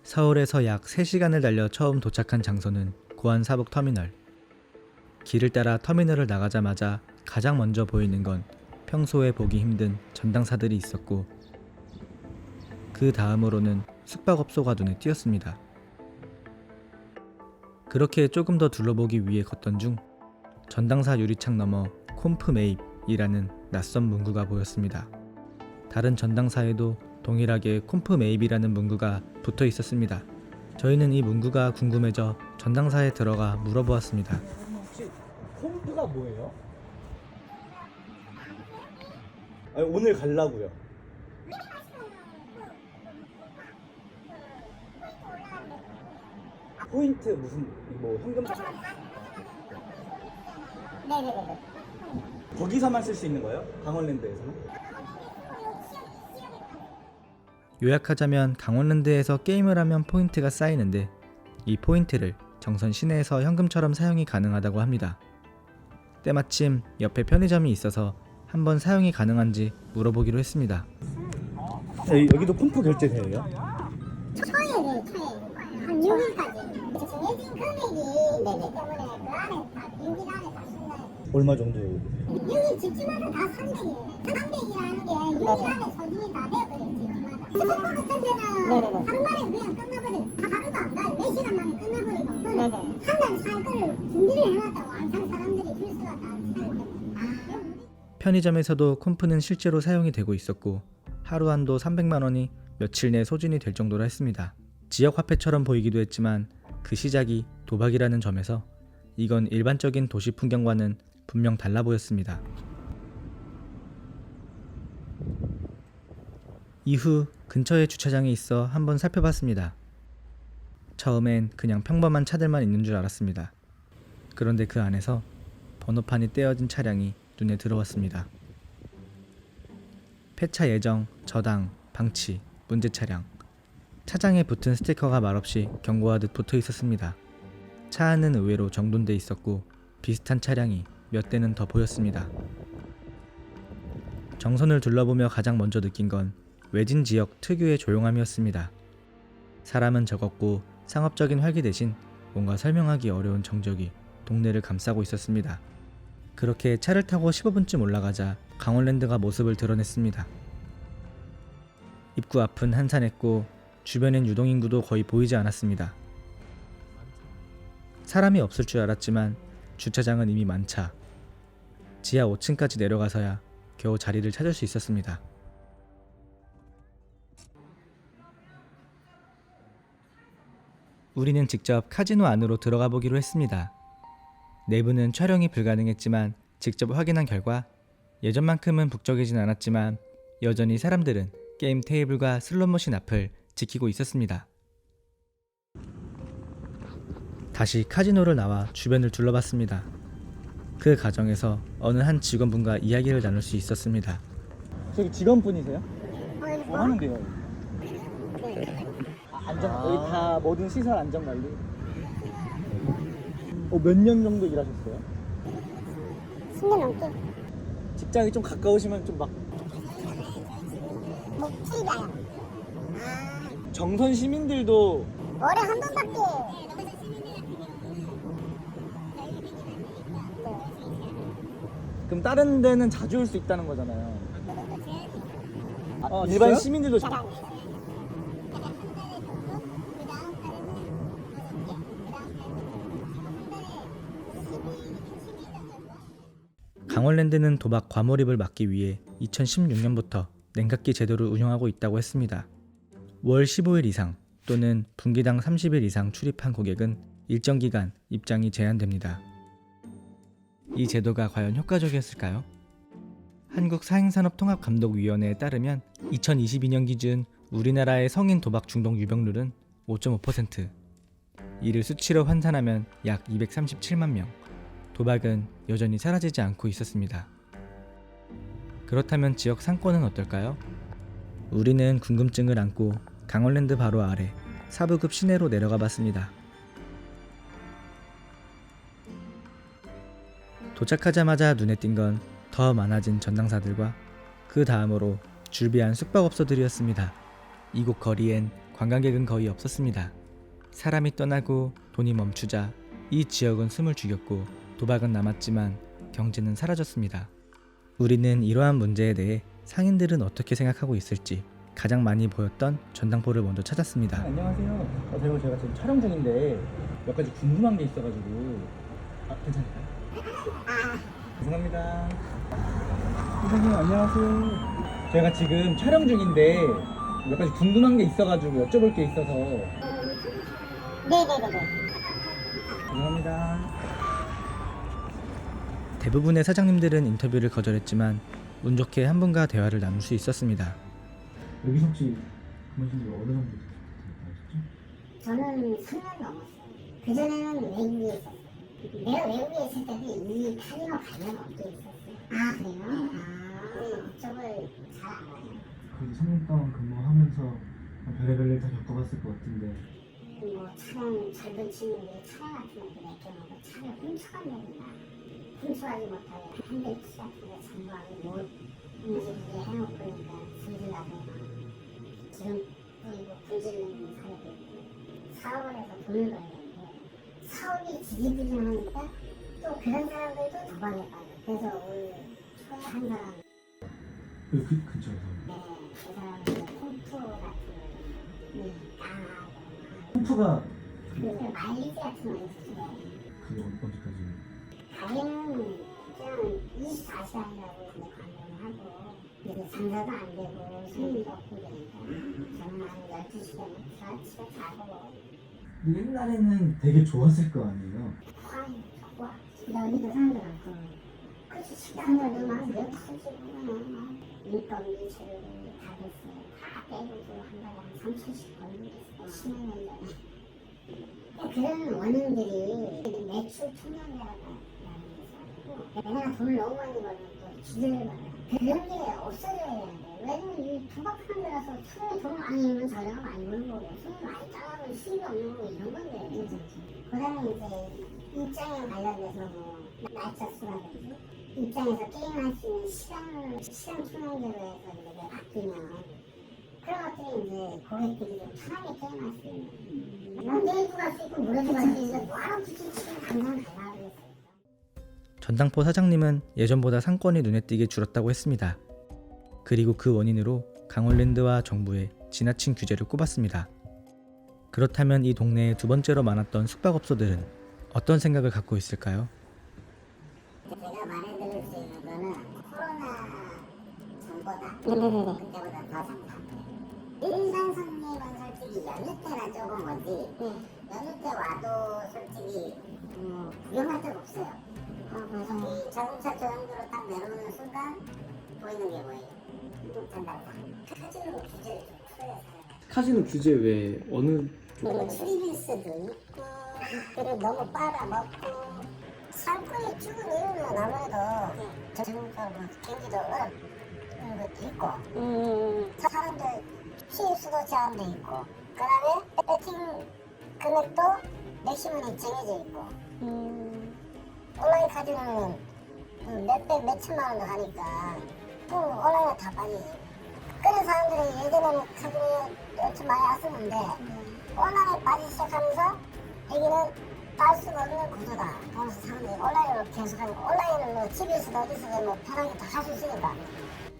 서울에서 약 3시간을 달려 처음 도착한 장소는 고안사복터미널. 길을 따라 터미널을 나가자마자 가장 먼저 보이는 건 평소에 보기 힘든 전당사들이 있었고, 그 다음으로는 숙박업소가 눈에 띄었습니다. 그렇게 조금 더 둘러보기 위해 걷던 중 전당사 유리창 너머 콤프메입이라는 낯선 문구가 보였습니다. 다른 전당사에도 동일하게 콤프메입이라는 문구가 붙어 있었습니다. 저희는 이 문구가 궁금해져 전당사에 들어가 물어보았습니다. 혹시 콤프가 뭐예요? 아니, 오늘 가려고요. 포인트 무슨 뭐 현금 네네네. 거기서만 쓸 수 있는 거예요? 강원랜드에서는? 요약하자면 강원랜드에서 게임을 하면 포인트가 쌓이는데, 이 포인트를 정선 시내에서 현금처럼 사용이 가능하다고 합니다. 때마침 옆에 편의점이 있어서 한번 사용이 가능한지 물어보기로 했습니다. 여기도 콤프 결제돼요? 초에는 한 6일까지 정해진 금액이 때문에 그 안에 다 6일 안에 다 쓴다. 얼마 정도? 여기 집집마다 다 300이에요. 300이라는 게 6일 안에 소진이 다 되어버려요. 집집마다. 스포츠 같은 데는 하루만에 그냥 끝나버려요. 하루도 안 가요. 몇 시간 만에 끝나버리고. 한 달 살 거를 준비를 해놨다고 항상 사람들이 줄 수가 다 있어요. 편의점에서도 콤프는 실제로 사용이 되고 있었고, 하루 한도 300만 원이 며칠 내 소진이 될 정도로 했습니다. 지역 화폐처럼 보이기도 했지만 그 시작이 도박이라는 점에서 이건 일반적인 도시 풍경과는 분명 달라 보였습니다. 이후 근처에 주차장이 있어 한번 살펴봤습니다. 처음엔 그냥 평범한 차들만 있는 줄 알았습니다. 그런데 그 안에서 번호판이 떼어진 차량이 눈에 들어왔습니다. 폐차 예정, 저당, 방치, 문제 차량. 차장에 붙은 스티커가 말없이 경고하듯 붙어 있었습니다. 차 안은 의외로 정돈돼 있었고 비슷한 차량이 몇 대는 더 보였습니다. 정선을 둘러보며 가장 먼저 느낀 건 외진 지역 특유의 조용함이었습니다. 사람은 적었고 상업적인 활기 대신 뭔가 설명하기 어려운 정적이 동네를 감싸고 있었습니다. 그렇게 차를 타고 15분쯤 올라가자 강원랜드가 모습을 드러냈습니다. 입구 앞은 한산했고 주변엔 유동인구도 거의 보이지 않았습니다. 사람이 없을 줄 알았지만 주차장은 이미 만차. 지하 5층까지 내려가서야 겨우 자리를 찾을 수 있었습니다. 우리는 직접 카지노 안으로 들어가 보기로 했습니다. 내부는 촬영이 불가능했지만 직접 확인한 결과 예전만큼은 북적이진 않았지만 여전히 사람들은 게임 테이블과 슬롯머신 앞을 지키고 있었습니다. 다시 카지노를 나와 주변을 둘러봤습니다. 그 과정에서 어느 한 직원분과 이야기를 나눌 수 있었습니다. 저기 직원분이세요? 어디서? 뭐 하는데요? 여기 다 모든 시설 안전관리. 몇 년 정도 일하셨어요? 10년 넘게. 직장이 좀 가까우시면 좀 막 목줄이가요. 정선 시민들도 월에 한 번밖에. 그럼 다른 데는 자주 올 수 있다는 거잖아요. 일반 시민들도 강원랜드는 도박 과몰입을 막기 위해 2016년부터 냉각기 제도를 운영하고 있다고 했습니다. 월 15일 이상 또는 분기당 30일 이상 출입한 고객은 일정 기간 입장이 제한됩니다. 이 제도가 과연 효과적이었을까요? 한국사행산업통합감독위원회에 따르면 2022년 기준 우리나라의 성인 도박 중독 유병률은 5.5%. 이를 수치로 환산하면 약 237만 명. 도박은 여전히 사라지지 않고 있었습니다. 그렇다면 지역 상권은 어떨까요? 우리는 궁금증을 안고 강원랜드 바로 아래 4부급 시내로 내려가 봤습니다. 도착하자마자 눈에 띈 건 더 많아진 전당사들과 그 다음으로 줄비한 숙박업소들이었습니다. 이곳 거리엔 관광객은 거의 없었습니다. 사람이 떠나고 돈이 멈추자 이 지역은 숨을 죽였고 도박은 남았지만 경제는 사라졌습니다. 우리는 이러한 문제에 대해 상인들은 어떻게 생각하고 있을지 가장 많이 보였던 전당포를 먼저 찾았습니다. 안녕하세요. 제가 지금 촬영 중인데 몇 가지 궁금한 게 있어가지고 괜찮을까요? 죄송합니다. 선생님 안녕하세요. 제가 지금 촬영 중인데 몇 가지 궁금한 게 있어가지고 여쭤볼 게 있어서 네네네네. 죄송합니다. 대부분의 사장님들은 인터뷰를 거절했지만 운 좋게 한 분과 대화를 나눌 수 있었습니다. 여기서 혹시 근무하신 지 어느 정도 되셨죠? 저는 3년 넘었어요. 그전에는 외국에 있었어요. 내가 외국에 있을 때도 이 카지노 관련 업계에 있었어요. 아, 그래요? 이쪽을 잘 알아요. 그래도 3년 동안 근무하면서 별의별 일 다 겪어봤을 것 같은데 뭐 차량 젊은 친구들이 차량 같은 것도 맡겨놓고 차를 훔쳐간다든가 훔쳐가지 못하게 핸들키 같은 거 잠궈하고 못 움직이게 해놓고 그러니까 승질나거나 기름 뿌리고 불질르는 사례도 있고 사업을 해서 돈을 벌어야 되는데 사업이 지지부진하니까 또 그런 사람들도 도박에 빠져. 그래서 올 초에 한 사람 그 근처에서 그 사람은 이제 콩투 같은 거 강하고 펌프가 그래서 마일리지 같은 거 있었어요. 그게 언제까지? 가게는 그냥 24시간이라고 이제 관리를 하고 이제 장사도 안 되고 손님도 없고 그러니까 저는 한 12시간 집에 자고 근데 옛날에는 되게 좋았을 거 아니에요? 화이 좋아 여기도 사람들 많고 그래서 식당들도 막 몇 터지고 인건비 재료비 다 됐어요. 다 빼고도 한 달에 한 3,000씩 벌고 있어요. 10년 전에 그런 원인들이 매출 총량이라고 내가 돈을 너무 많이 벌면 또 기대를 받아요. 그런 게 없어져야 되는데 왜냐면 이 도박하는 데라서 손에 돈 많이 있는 저렴 많이 버는 거고 손이 많이 따라가면 수입이 없는 거고 이런 건데 그 다음에 이제 입장에 관련돼서 뭐 날짜 수라든지 입장에서 게임할 수 있는 시간 총량제로 해서 이제 바뀌면 그런 것들이 이제 고객들이 좀 편하게 게임할 수 있는 내일도 갈 수 있고 모레도 갈 수 있는데 뭐하러 굳이 지금 당장 가야 하겠어요. 전당포 사장님은 예전보다 상권이 눈에 띄게 줄었다고 했습니다. 그리고 그 원인으로 강원랜드와 정부의 지나친 규제를 꼽았습니다. 그렇다면 이 동네에 두 번째로 많았던 숙박업소들은 어떤 생각을 갖고 있을까요? 제가 말해드릴 수 있는 거는 코로나 전보다 그때보다 더 상담해요. 일반 손님은 솔직히 연휴 때나 조금 오지 연휴 때 와도 솔직히 구경할 데가 없어요. 이 자동차 조향도로 딱 내려오는 순간 보이는 게 뭐예요? 전당사. 카지노 규제를 좀 풀어야 살아요. 카지노 규제 외에 어느 그리고 출입일수도 있고 그리고 너무 빨아먹고 상권이 쭉 내려오면 아무래도 전국적으로 경기도는 이런 것도 있고 사람들 수입수도 제한돼 있고 그 다음에 배팅 금액도 맥시멈이 정해져 있고 온라인 카지노는 몇백 몇천만 원도 하니까 또 온라인에 다 빠지지. 그런 사람들이 예전에는 카지노에 엄청 많이 왔었는데 온라인에 빠지기 시작하면서 여기는 딸 수가 없는 구조다. 그래서 사람들이 온라인으로 계속하니까 온라인으로 집에서도 어디서도 뭐 편하게 다 할 수 있으니까.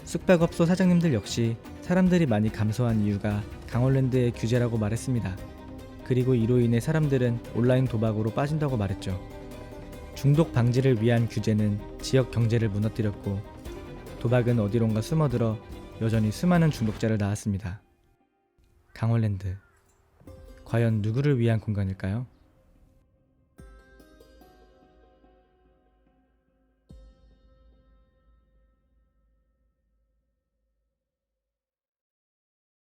숙박업소 사장님들 역시 사람들이 많이 감소한 이유가 강원랜드의 규제라고 말했습니다. 그리고 이로 인해 사람들은 온라인 도박으로 빠진다고 말했죠. 중독 방지를 위한 규제는 지역 경제를 무너뜨렸고 도박은 어디론가 숨어들어 여전히 수많은 중독자를 낳았습니다. 강원랜드, 과연 누구를 위한 공간일까요?